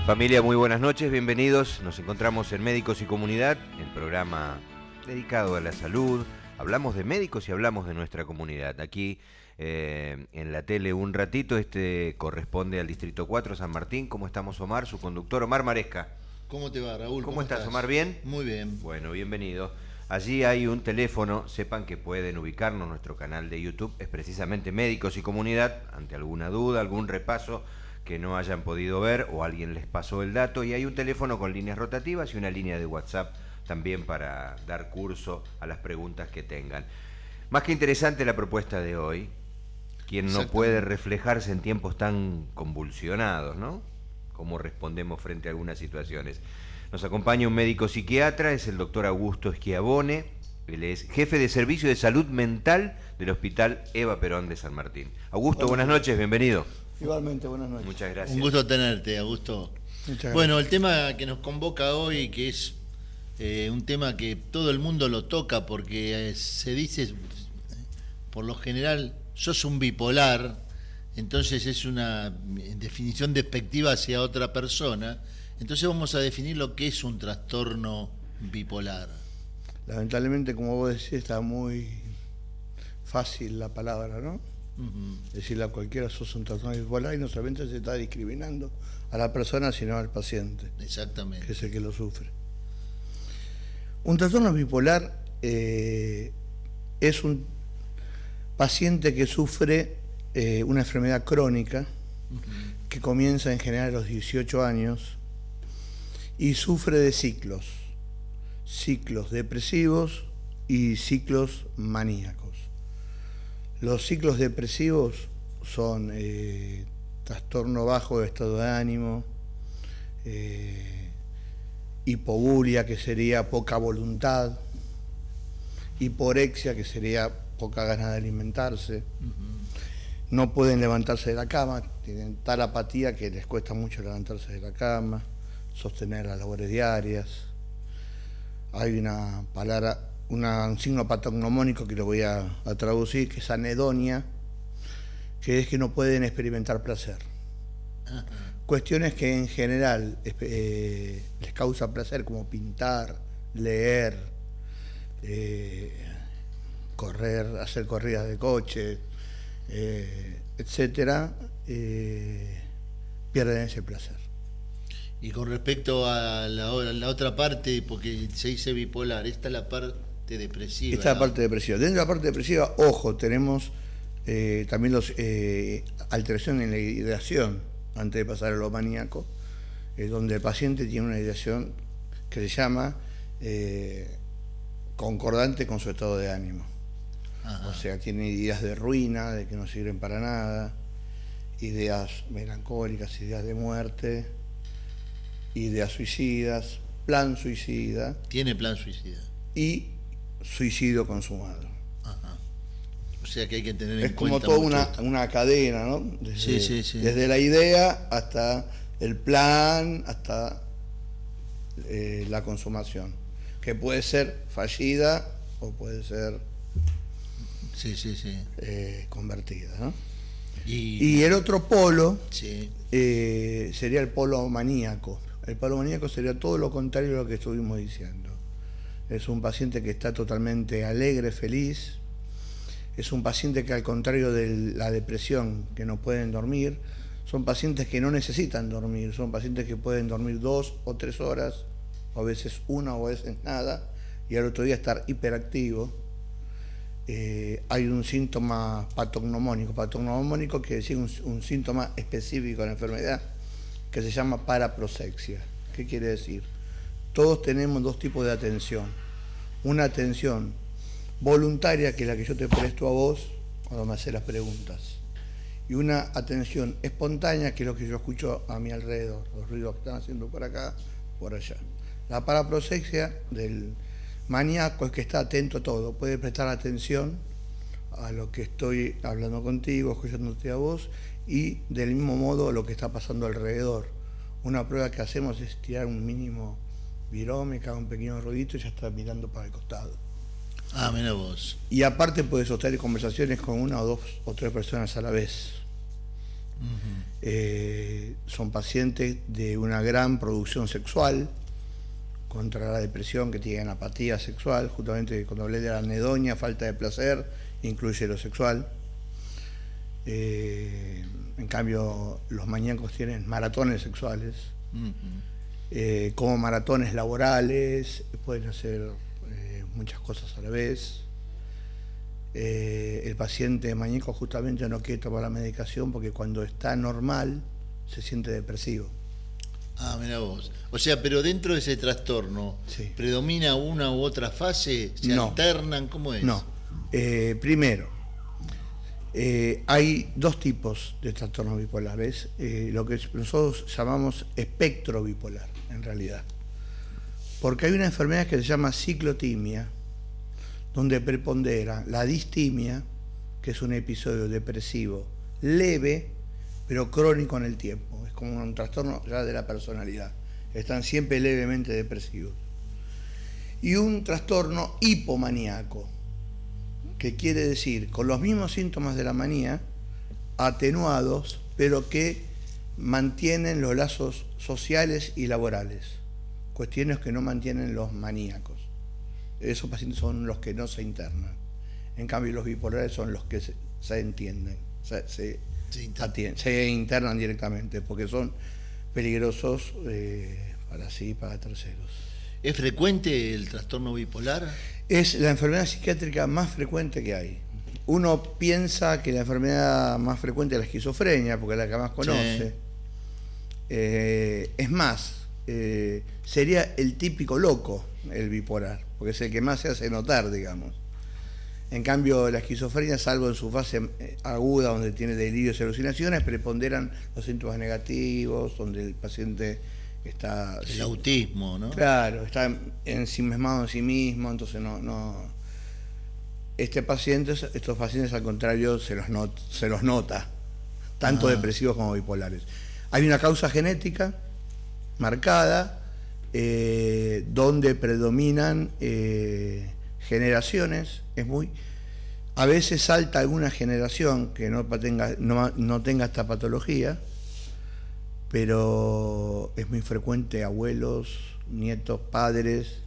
Familia, muy buenas noches, bienvenidos. Nos encontramos en Médicos y Comunidad, el programa dedicado a la salud. Hablamos de médicos y hablamos de nuestra comunidad. Aquí en la tele un ratito, corresponde al Distrito 4, San Martín. ¿Cómo estamos, Omar? Su conductor, Omar Maresca. ¿Cómo te va, Raúl? ¿Cómo estás, Omar? ¿Bien? Muy bien. Bueno, bienvenido. Allí hay un teléfono, sepan que pueden ubicarnos, nuestro canal de YouTube es precisamente Médicos y Comunidad, ante alguna duda, algún repaso que no hayan podido ver o alguien les pasó el dato, y hay un teléfono con líneas rotativas y una línea de WhatsApp también para dar curso a las preguntas que tengan. Más que interesante la propuesta de hoy, quien no puede reflejarse en tiempos tan convulsionados, ¿no? Cómo respondemos frente a algunas situaciones. Nos acompaña un médico psiquiatra, es el doctor Augusto Schiavone. Él es jefe de servicio de salud mental del Hospital Eva Perón de San Martín. Augusto, buenas noches, bienvenido. Igualmente, buenas noches. Muchas gracias. Un gusto tenerte, Augusto. Muchas gracias. Bueno, el tema que nos convoca hoy, que es un tema que todo el mundo lo toca porque se dice, por lo general, sos un bipolar, entonces es una definición despectiva hacia otra persona. Entonces vamos a definir lo que es un trastorno bipolar. Lamentablemente, como vos decís, está muy fácil la palabra, ¿no? Decirle a cualquiera sos un trastorno bipolar y no solamente se está discriminando a la persona, sino al paciente. Exactamente. Que es el que lo sufre. Un trastorno bipolar es un paciente que sufre una enfermedad crónica que comienza en general a los 18 años y sufre de ciclos depresivos y ciclos maníacos. Los ciclos depresivos son trastorno bajo de estado de ánimo, hipobulia, que sería poca voluntad, hiporexia, que sería poca ganas de alimentarse, no pueden levantarse de la cama, tienen tal apatía que les cuesta mucho levantarse de la cama, sostener las labores diarias. Hay una palabra, un signo patognomónico que lo voy a traducir, que es anedonia, que es que no pueden experimentar placer. Cuestiones que en general les causa placer, como pintar, leer, correr, hacer corridas de coche, etcétera, pierden ese placer. Y con respecto a la otra parte, porque se dice bipolar, esta es la parte depresiva. Esta es la parte depresiva. Dentro de la parte depresiva, ojo, tenemos también alteraciones en la ideación, antes de pasar a lo maníaco, donde el paciente tiene una ideación que se llama concordante con su estado de ánimo. Ajá. O sea, tiene ideas de ruina, de que no sirven para nada, ideas melancólicas, ideas de muerte, ideas suicidas, plan suicida. Tiene plan suicida. Y suicidio consumado. Ajá. O sea que hay que tener en cuenta. Es como toda una cadena, ¿no? Sí. Desde la idea hasta el plan, hasta la consumación, que puede ser fallida o puede ser convertida, ¿no? Y el otro polo sería el polo maníaco. El polo maníaco sería todo lo contrario a lo que estuvimos diciendo. Es un paciente que está totalmente alegre, feliz. Es un paciente que, al contrario de la depresión, que no pueden dormir, son pacientes que no necesitan dormir, son pacientes que pueden dormir 2 o 3 horas, o a veces 1 o a veces nada, y al otro día estar hiperactivo. Hay un síntoma patognomónico quiere decir un síntoma específico de la enfermedad, que se llama paraprosexia. ¿Qué quiere decir? Todos tenemos dos tipos de atención. Una atención voluntaria, que es la que yo te presto a vos cuando me haces las preguntas, y una atención espontánea, que es lo que yo escucho a mi alrededor, los ruidos que están haciendo por acá, por allá. La paraprosexia del maníaco es que está atento a todo, puede prestar atención a lo que estoy hablando contigo, escuchándote a vos, y del mismo modo lo que está pasando alrededor. Una prueba que hacemos es tirar un mínimo virómetro, un pequeño ruidito, y ya está mirando para el costado. Ah, mira vos. Y aparte puede sostener conversaciones con 1 o 2 o 3 personas a la vez. Son pacientes de una gran producción sexual, contra la depresión, que tienen apatía sexual. Justamente cuando hablé de la anedonia, falta de placer, incluye lo sexual. En cambio, los maníacos tienen maratones sexuales, como maratones laborales, pueden hacer muchas cosas a la vez. El paciente maníaco justamente no quiere tomar la medicación porque cuando está normal se siente depresivo. Ah, mira vos. O sea, pero dentro de ese trastorno, sí, ¿predomina una u otra fase? ¿Se alternan? ¿Cómo es? No. Primero, hay dos tipos de trastornos bipolares, lo que nosotros llamamos espectro bipolar, en realidad. Porque hay una enfermedad que se llama ciclotimia, donde prepondera la distimia, que es un episodio depresivo leve, pero crónico en el tiempo. Es como un trastorno ya de la personalidad. Están siempre levemente depresivos. Y un trastorno hipomaníaco, que quiere decir con los mismos síntomas de la manía, atenuados, pero que mantienen los lazos sociales y laborales. Cuestiones que no mantienen los maníacos. Esos pacientes son los que no se internan. En cambio, los bipolares son los que se entienden, se internan directamente, porque son peligrosos para sí y para terceros. ¿Es frecuente el trastorno bipolar? Es la enfermedad psiquiátrica más frecuente que hay. Uno piensa que la enfermedad más frecuente es la esquizofrenia, porque es la que más conoce. Sí. Es más, sería el típico loco, el bipolar, porque es el que más se hace notar, digamos. En cambio, la esquizofrenia, salvo en su fase aguda, donde tiene delirios y alucinaciones, preponderan los síntomas negativos, donde el paciente está... El autismo, ¿no? Claro, está ensimismado en sí mismo, entonces no... Estos pacientes al contrario se los nota, tanto depresivos como bipolares. Hay una causa genética marcada, donde predominan generaciones. A veces salta alguna generación que no tenga esta patología, pero es muy frecuente abuelos, nietos, padres,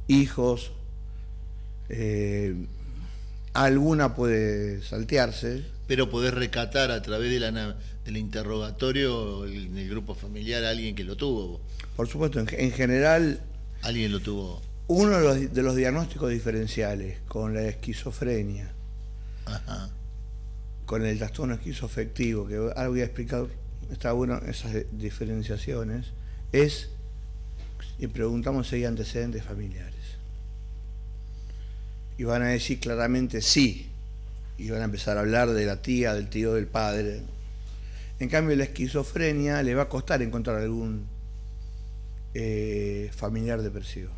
hijos. Alguna puede saltearse. Pero podés recatar a través del interrogatorio en el grupo familiar a alguien que lo tuvo. Por supuesto, en general... Alguien lo tuvo. Uno de los diagnósticos diferenciales con la esquizofrenia, con el trastorno esquizoafectivo, que ahora voy a explicar, está bueno esas diferenciaciones, es, y preguntamos si hay antecedentes familiares. Y van a decir claramente sí, y van a empezar a hablar de la tía, del tío, del padre. En cambio, la esquizofrenia le va a costar encontrar algún familiar depresivo.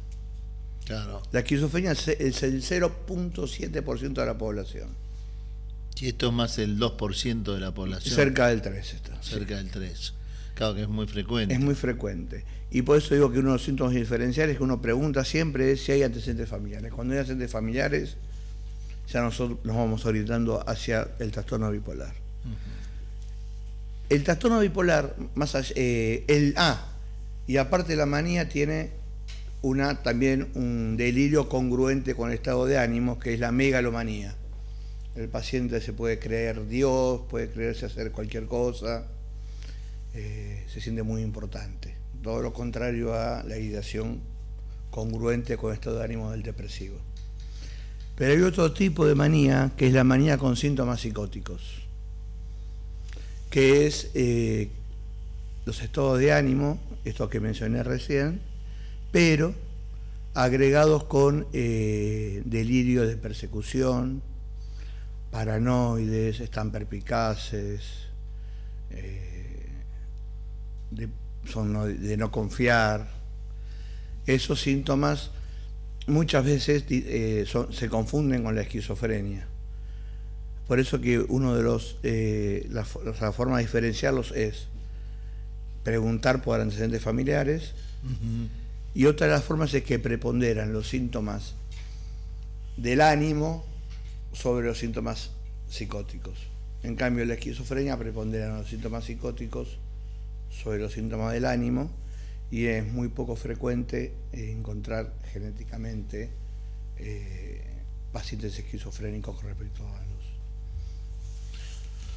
Claro. La esquizofrenia es el 0.7% de la población. Y esto es más el 2% de la población. Cerca del 3 está. Cerca del 3. Claro que es muy frecuente. Es muy frecuente. Y por eso digo que uno de los síntomas diferenciales que uno pregunta siempre es si hay antecedentes familiares. Cuando hay antecedentes familiares, ya nosotros nos vamos orientando hacia el trastorno bipolar. El trastorno bipolar, más allá, y aparte de la manía, tiene también un delirio congruente con el estado de ánimo, que es la megalomanía. El paciente se puede creer Dios, puede creerse hacer cualquier cosa, se siente muy importante. Todo lo contrario a la ideación congruente con el estado de ánimo del depresivo. Pero hay otro tipo de manía, que es la manía con síntomas psicóticos, que es los estados de ánimo, estos que mencioné recién, pero agregados con delirio de persecución, paranoides, están perspicaces, son de no confiar. Esos síntomas muchas veces se confunden con la esquizofrenia. Por eso que uno de la forma de diferenciarlos es preguntar por antecedentes familiares. Y otra de las formas es que preponderan los síntomas del ánimo sobre los síntomas psicóticos. En cambio, la esquizofrenia prepondera los síntomas psicóticos sobre los síntomas del ánimo y es muy poco frecuente encontrar genéticamente pacientes esquizofrénicos con respecto a los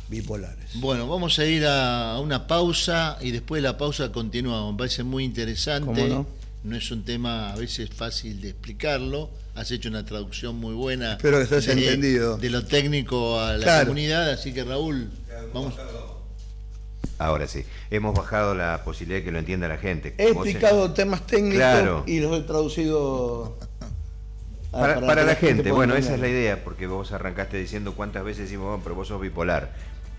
bipolares. Bueno, vamos a ir a una pausa y después de la pausa continuamos. Me parece muy interesante. ¿Cómo no? No es un tema a veces fácil de explicarlo. Has hecho una traducción muy buena. Espero que estés entendido. De lo técnico a la comunidad. Así que Raúl, vamos. Ahora sí, hemos bajado la posibilidad de que lo entienda la gente. He explicado temas técnicos claro. Y los he traducido para la gente. Bueno, esa es la idea, porque vos arrancaste diciendo cuántas veces decimos, bueno, pero vos sos bipolar.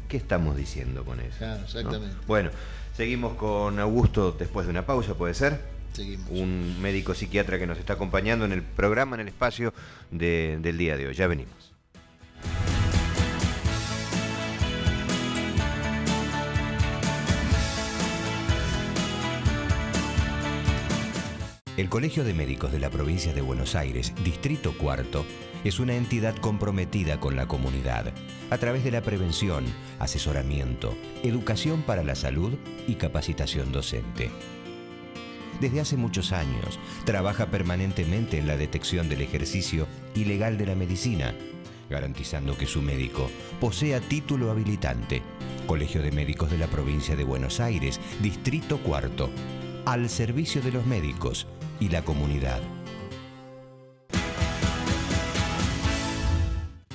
¿Qué estamos diciendo con eso? Claro, exactamente. ¿No? Bueno, seguimos con Augusto después de una pausa, ¿puede ser? Seguimos. Un médico psiquiatra que nos está acompañando en el programa, en el espacio del día de hoy. Ya venimos. El Colegio de Médicos de la Provincia de Buenos Aires, Distrito Cuarto, es una entidad comprometida con la comunidad a través de la prevención, asesoramiento, educación para la salud y capacitación docente. Desde hace muchos años, trabaja permanentemente en la detección del ejercicio ilegal de la medicina, garantizando que su médico posea título habilitante. Colegio de Médicos de la Provincia de Buenos Aires, Distrito Cuarto, al servicio de los médicos y la comunidad.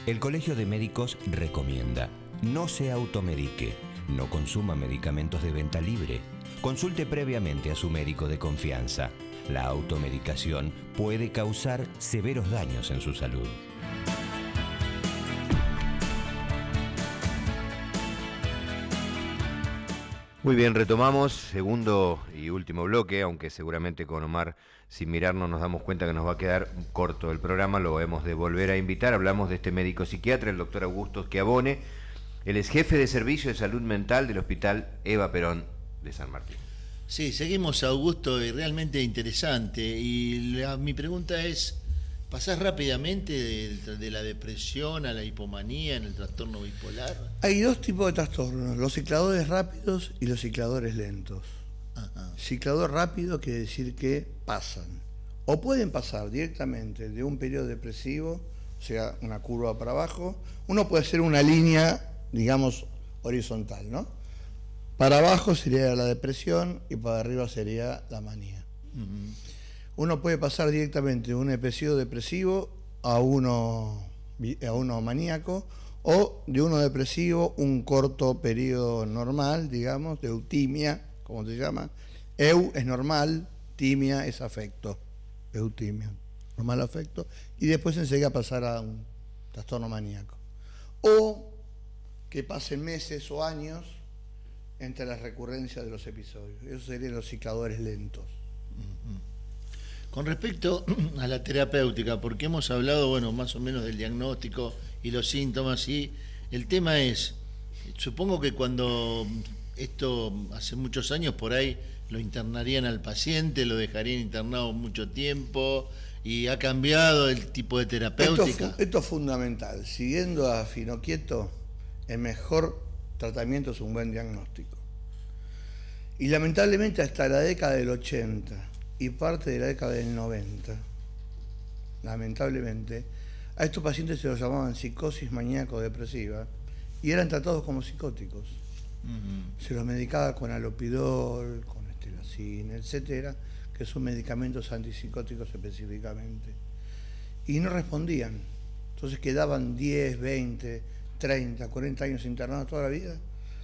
El Colegio de Médicos recomienda: no se automedique, no consuma medicamentos de venta libre, consulte previamente a su médico de confianza. La automedicación puede causar severos daños en su salud. Muy bien, retomamos segundo y último bloque, aunque seguramente con Omar, sin mirarnos, nos damos cuenta que nos va a quedar corto el programa, lo hemos de volver a invitar. Hablamos de este médico psiquiatra, el doctor Augusto Schiavone. Él es jefe de servicio de salud mental del Hospital Eva Perón de San Martín. Sí, seguimos, Augusto, y realmente interesante. Y mi pregunta es, ¿pasás rápidamente de la depresión a la hipomanía en el trastorno bipolar? Hay dos tipos de trastornos, los cicladores rápidos y los cicladores lentos. Ajá. Ciclador rápido quiere decir que pasan, o pueden pasar directamente de un periodo depresivo, o sea, una curva para abajo. Uno puede hacer una línea, digamos, horizontal, ¿no? Para abajo sería la depresión y para arriba sería la manía. Uh-huh. Uno puede pasar directamente de un episodio depresivo a uno maníaco, o de uno depresivo un corto periodo normal, digamos, de eutimia, como se llama. Eu es normal, timia es afecto, eutimia, normal afecto, y después enseguida pasar a un trastorno maníaco. O que pasen meses o años entre las recurrencias de los episodios. Esos serían los cicladores lentos. Uh-huh. Con respecto a la terapéutica, porque hemos hablado, bueno, más o menos del diagnóstico y los síntomas, y el tema es, supongo que cuando esto hace muchos años por ahí lo internarían al paciente, lo dejarían internado mucho tiempo, y ha cambiado el tipo de terapéutica. Esto es fundamental. Siguiendo a Finocchieto, el mejor tratamiento es un buen diagnóstico. Y lamentablemente hasta la década del 80 y parte de la década del 90, lamentablemente, a estos pacientes se los llamaban psicosis maníaco-depresiva y eran tratados como psicóticos. Uh-huh. Se los medicaba con alopidol, con estelacina, etcétera, que son medicamentos antipsicóticos específicamente. Y no respondían. Entonces quedaban 10, 20, 30, 40 años internados toda la vida,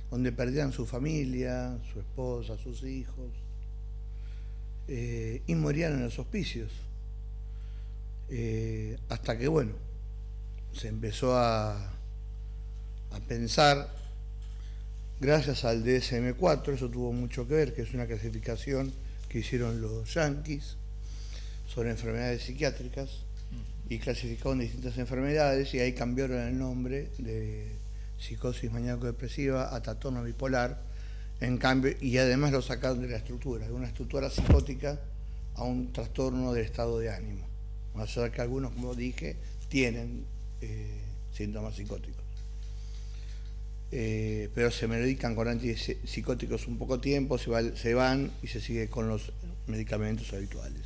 donde perdían su familia, su esposa, sus hijos, y morían en los hospicios. Hasta que, bueno, se empezó a pensar, gracias al DSM-4, eso tuvo mucho que ver, que es una clasificación que hicieron los yanquis sobre enfermedades psiquiátricas, y clasificaron distintas enfermedades, y ahí cambiaron el nombre de psicosis maníaco-depresiva a trastorno bipolar, en cambio, y además lo sacaron de la estructura, de una estructura psicótica a un trastorno del estado de ánimo. Más allá que algunos, como dije, tienen síntomas psicóticos. pero se medican con antipsicóticos un poco tiempo, se van y se sigue con los medicamentos habituales.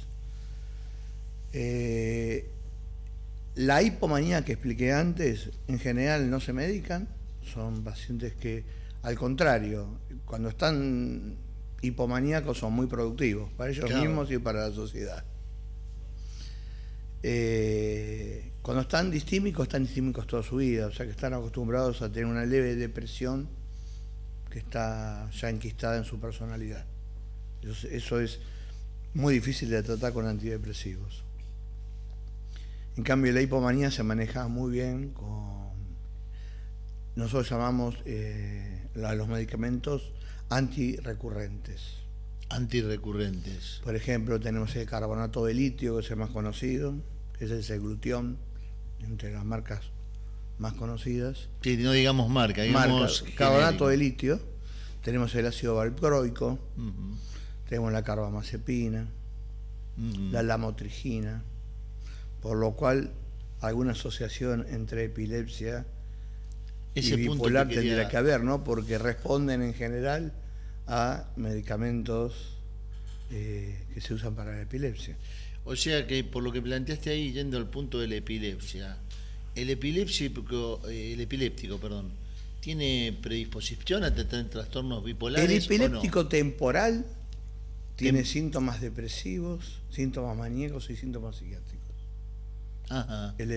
La hipomanía que expliqué antes, en general no se medican, son pacientes que, al contrario, cuando están hipomaníacos son muy productivos, para ellos mismos y para la sociedad. Cuando están distímicos toda su vida, o sea que están acostumbrados a tener una leve depresión que está ya enquistada en su personalidad. Eso es muy difícil de tratar con antidepresivos. En cambio, la hipomanía se maneja muy bien con, nosotros llamamos a los medicamentos antirrecurrentes. Antirrecurrentes. Por ejemplo, tenemos el carbonato de litio, que es el más conocido, que es el glutión, entre las marcas más conocidas. Sí, no digamos marca, digamos carbonato de litio. Tenemos el ácido valproico, tenemos la carbamazepina, la lamotrigina, por lo cual alguna asociación entre epilepsia y bipolar tendría que haber, ¿no? Porque responden en general a medicamentos que se usan para la epilepsia. O sea que por lo que planteaste ahí, yendo al punto de la epilepsia, el epiléptico, ¿tiene predisposición a tener trastornos bipolares? El epiléptico temporal tiene síntomas depresivos, síntomas maníacos y síntomas psiquiátricos. Ajá. El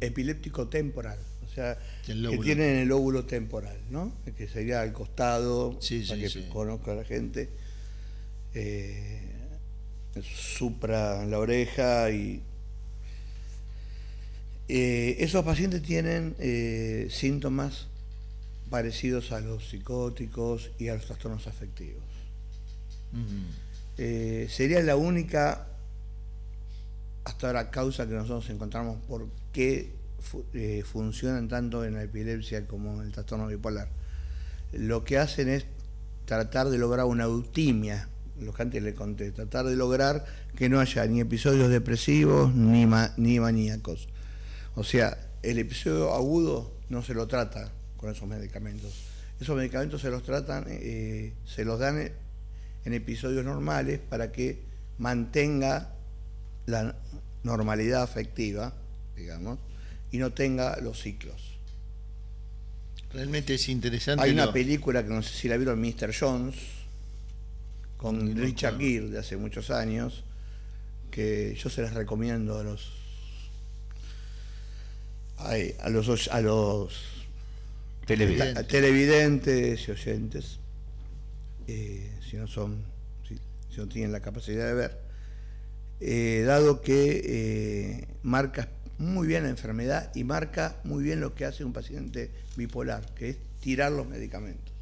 epiléptico temporal, o sea, que tiene en el lóbulo temporal, ¿no? Que sería al costado, para que conozca a la gente, supra la oreja, y esos pacientes tienen síntomas parecidos a los psicóticos y a los trastornos afectivos. Sería la única hasta ahora causa que nosotros encontramos por qué funcionan tanto en la epilepsia como en el trastorno bipolar. Lo que hacen es tratar de lograr una eutimia, lo que antes le conté, tratar de lograr que no haya ni episodios depresivos ni maníacos. O sea, el episodio agudo no se lo trata con esos medicamentos. Esos medicamentos se los tratan, se los dan en episodios normales para que mantenga la normalidad afectiva, digamos, y no tenga los ciclos. Realmente es interesante. Hay una película que no sé si la vieron, Mr. Jones, con Richard Gere, de hace muchos años, que yo se las recomiendo a los televidentes y oyentes, si no tienen la capacidad de ver. Dado que marca muy bien la enfermedad y marca muy bien lo que hace un paciente bipolar, que es tirar los medicamentos,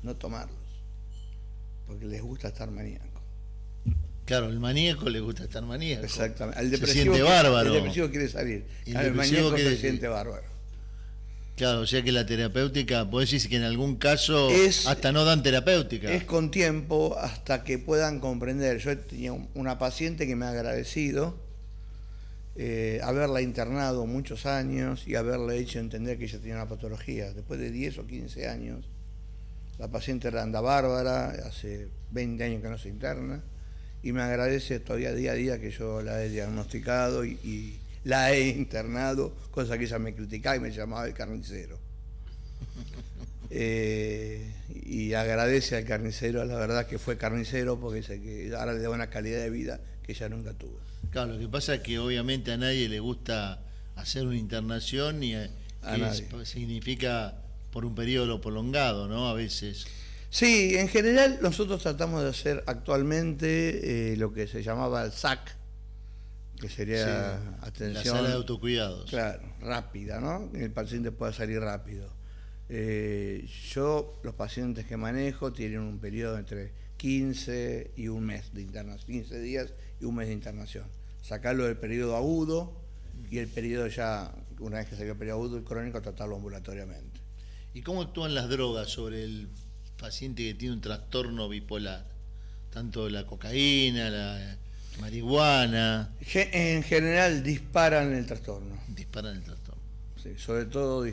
no tomarlos, porque les gusta estar maníaco. Claro, el maníaco le gusta estar maníaco. Exactamente. Se siente bárbaro. El depresivo quiere salir. El maníaco se siente bárbaro. Claro, o sea que la terapéutica, podés decir que en algún caso hasta no dan terapéutica. Es con tiempo hasta que puedan comprender. Yo tenía una paciente que me ha agradecido haberla internado muchos años y haberle hecho entender que ella tenía una patología. Después de 10 o 15 años, la paciente anda bárbara, hace 20 años que no se interna, y me agradece todavía día a día que yo la he diagnosticado y la he internado, cosa que ella me criticaba y me llamaba el carnicero. Y agradece al carnicero, la verdad que fue carnicero, porque dice que ahora le da una calidad de vida que ella nunca tuvo. Claro, lo que pasa es que obviamente a nadie le gusta hacer una internación y significa por un periodo prolongado, ¿no? A veces. Sí, en general nosotros tratamos de hacer actualmente lo que se llamaba el SAC, que sería atención, la sala de autocuidados. Claro, rápida, ¿no? Que el paciente pueda salir rápido. Los pacientes que manejo tienen un periodo entre 15 y un mes de internación, 15 días y un mes de internación. Sacarlo del periodo agudo y el periodo ya, una vez que salió el periodo agudo y crónico, tratarlo ambulatoriamente. ¿Y cómo actúan las drogas sobre el paciente que tiene un trastorno bipolar? Tanto la cocaína, la marihuana. En general disparan el trastorno. Disparan el trastorno. Sí, sobre todo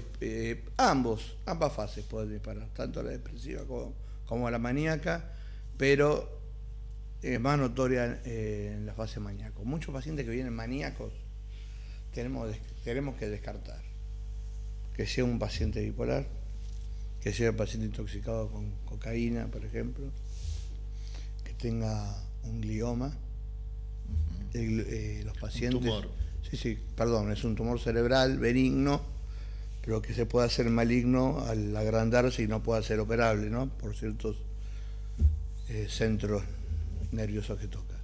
ambas fases pueden disparar, tanto la depresiva como la maníaca, pero es más notoria en la fase maníaca. Muchos pacientes que vienen maníacos tenemos que descartar. Que sea un paciente bipolar, que sea un paciente intoxicado con cocaína, por ejemplo, que tenga un glioma. Los pacientes... Un tumor. Sí, perdón, es un tumor cerebral benigno, pero que se puede hacer maligno al agrandarse y no pueda ser operable, ¿no? Por ciertos centros nerviosos que toca.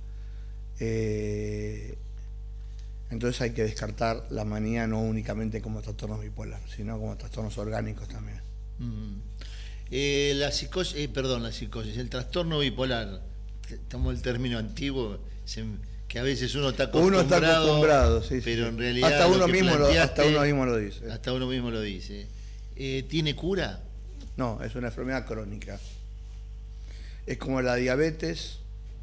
Entonces hay que descartar la manía no únicamente como trastorno bipolar, sino como trastornos orgánicos también. La psicosis, el trastorno bipolar, tomamos el término antiguo, que a veces uno está acostumbrado, sí, pero en realidad hasta uno mismo lo dice. Hasta uno mismo lo dice. ¿Tiene cura? No, es una enfermedad crónica. Es como la diabetes,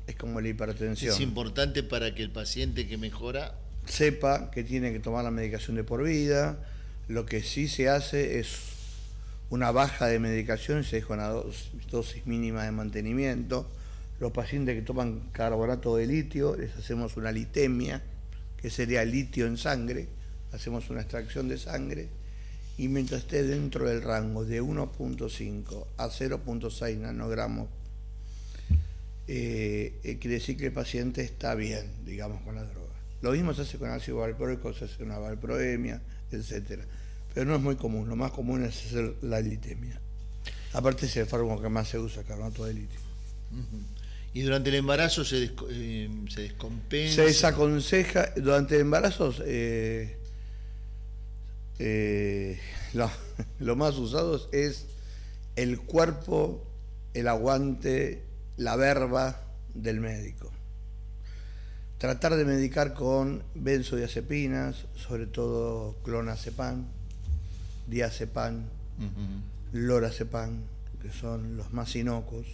es como la hipertensión. Es importante para que el paciente que mejora sepa que tiene que tomar la medicación de por vida. Lo que sí se hace es una baja de medicación, se deja una dosis mínima de mantenimiento. Los pacientes que toman carbonato de litio, les hacemos una litemia, que sería litio en sangre, hacemos una extracción de sangre, y mientras esté dentro del rango de 1.5 a 0.6 nanogramos, quiere decir que el paciente está bien, digamos, con la droga. Lo mismo se hace con ácido valproico, se hace una valproemia, etcétera. Pero no es muy común, lo más común es hacer la litemia. Aparte es el fármaco que más se usa, carbonato de litio. ¿Y durante el embarazo se descompensa? Se desaconseja, durante el embarazo lo más usado es el cuerpo, el aguante, la verba del médico. Tratar de medicar con benzodiazepinas, sobre todo clonazepam, diazepam, lorazepam, que son los más inocuos,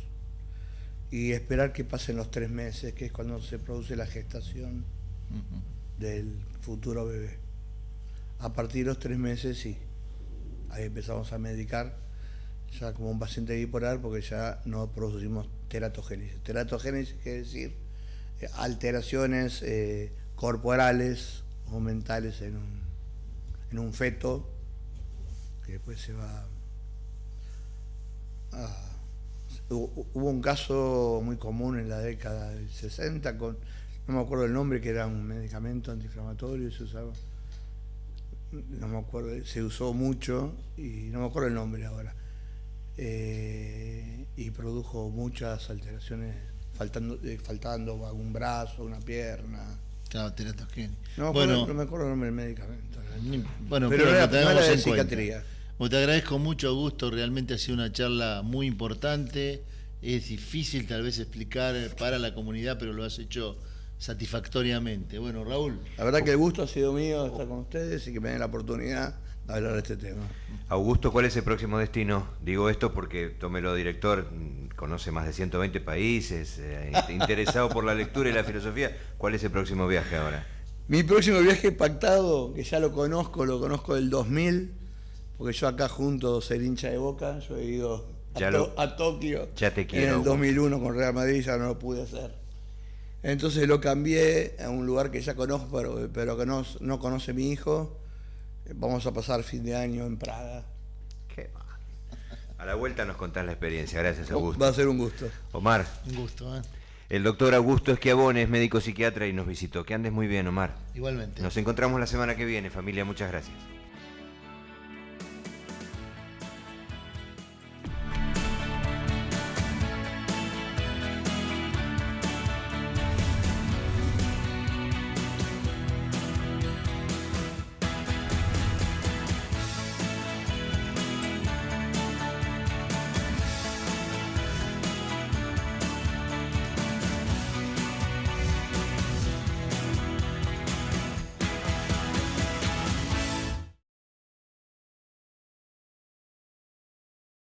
y esperar que pasen los 3 meses, que es cuando se produce la gestación del futuro bebé. A partir de los 3 meses, sí, ahí empezamos a medicar, ya como un paciente bipolar, porque ya no producimos teratogénesis. Teratogénesis quiere decir alteraciones corporales o mentales en un feto, que después se va a... Hubo un caso muy común en la década del 60 con, no me acuerdo el nombre, que era un medicamento antiinflamatorio, se usaba, no me acuerdo, se usó mucho y no me acuerdo el nombre ahora, y produjo muchas alteraciones, faltando algún brazo, una pierna. Claro, teratogénesis. No me acuerdo el nombre del medicamento. Bueno, pero no era de psiquiatría. Bueno, te agradezco mucho, Augusto, realmente ha sido una charla muy importante. Es difícil tal vez explicar para la comunidad, pero lo has hecho satisfactoriamente. Bueno, Raúl. La verdad que el gusto ha sido mío estar con ustedes y que me den la oportunidad de hablar de este tema. Augusto, ¿cuál es el próximo destino? Digo esto porque Tómelo director, conoce más de 120 países, interesado por la lectura y la filosofía. ¿Cuál es el próximo viaje ahora? Mi próximo viaje pactado, que ya lo conozco del 2000, porque yo acá junto ser hincha de Boca, yo he ido a Tokio ya te quiero, en el 2001 con Real Madrid, ya no lo pude hacer. Entonces lo cambié a un lugar que ya conozco, pero que no conoce mi hijo. Vamos a pasar fin de año en Praga. Qué mal. A la vuelta nos contás la experiencia. Gracias, Augusto. Va a ser un gusto. Omar. Un gusto, El doctor Augusto Schiavone es médico psiquiatra y nos visitó. Que andes muy bien, Omar. Igualmente. Nos encontramos la semana que viene, familia. Muchas gracias.